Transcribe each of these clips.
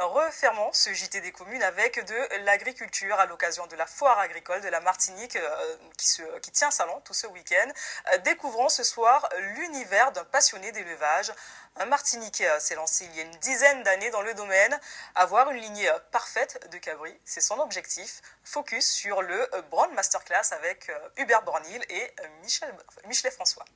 Refermons ce JT des communes avec de l'agriculture à l'occasion de la foire agricole de la Martinique qui tient salon tout ce week-end. Découvrons ce soir l'univers d'un passionné d'élevage. Un Martiniquais s'est lancé il y a une dizaine d'années dans le domaine. Avoir une lignée parfaite de cabris, c'est son objectif. Focus sur le Brown Masterclass avec Hubert Bornil et Michelet François.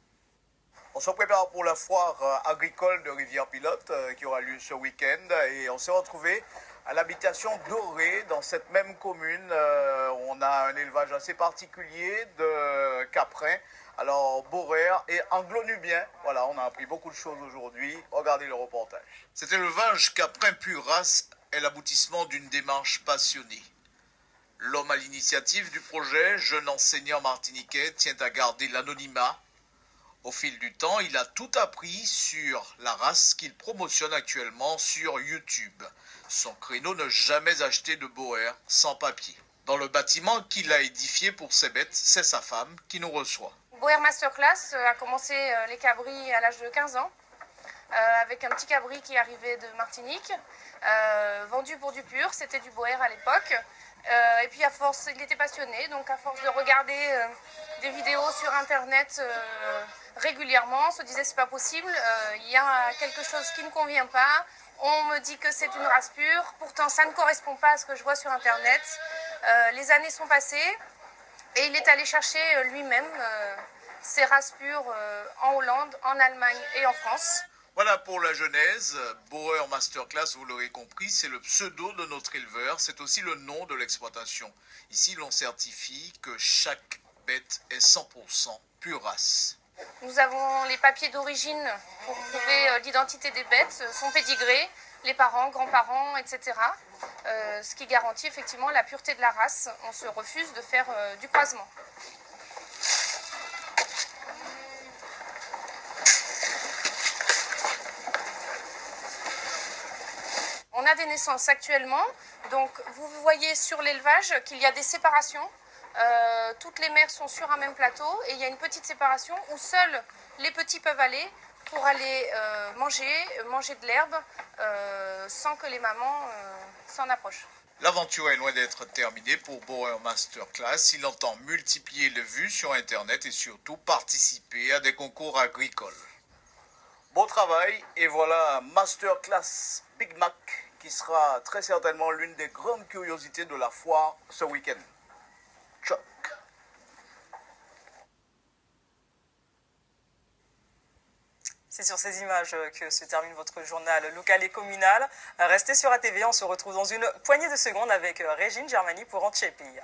On se prépare pour la foire agricole de Rivière-Pilote qui aura lieu ce week-end et on s'est retrouvé à l'habitation Dorée dans cette même commune. On a un élevage assez particulier de caprins, alors boraires et anglo-nubiens. Voilà, on a appris beaucoup de choses aujourd'hui. Regardez le reportage. Cet élevage caprin pure race est l'aboutissement d'une démarche passionnée. L'homme à l'initiative du projet, jeune enseignant martiniquais, tient à garder l'anonymat. Au fil du temps, il a tout appris sur la race qu'il promotionne actuellement sur YouTube. Son créneau ne jamais acheter de boer sans papier. Dans le bâtiment qu'il a édifié pour ses bêtes, c'est sa femme qui nous reçoit. Boer Masterclass a commencé les cabris à l'âge de 15 ans, avec un petit cabri qui arrivait de Martinique, vendu pour du pur, c'était du boer à l'époque. Et puis à force, il était passionné, donc à force de regarder des vidéos sur internet régulièrement, on se disait c'est pas possible, il y a quelque chose qui ne convient pas, on me dit que c'est une race pure, pourtant ça ne correspond pas à ce que je vois sur internet. Les années sont passées et il est allé chercher lui-même ces races pures en Hollande, en Allemagne et en France. Voilà pour la genèse. Boer Masterclass, vous l'aurez compris, c'est le pseudo de notre éleveur, c'est aussi le nom de l'exploitation. Ici, l'on certifie que chaque bête est 100% pure race. Nous avons les papiers d'origine pour prouver l'identité des bêtes, son pédigré, les parents, grands-parents, etc. Ce qui garantit effectivement la pureté de la race. On se refuse de faire du croisement. On a des naissances actuellement, donc vous voyez sur l'élevage qu'il y a des séparations. Toutes les mères sont sur un même plateau et il y a une petite séparation où seuls les petits peuvent aller pour aller manger de l'herbe sans que les mamans s'en approchent. L'aventure est loin d'être terminée pour Boer Masterclass. Il entend multiplier les vues sur Internet et surtout participer à des concours agricoles. Bon travail et voilà Masterclass Big Mac qui sera très certainement l'une des grandes curiosités de la foire ce week-end. Choc. C'est sur ces images que se termine votre journal local et communal. Restez sur ATV, on se retrouve dans une poignée de secondes avec Régine Germani pour Antje Pays.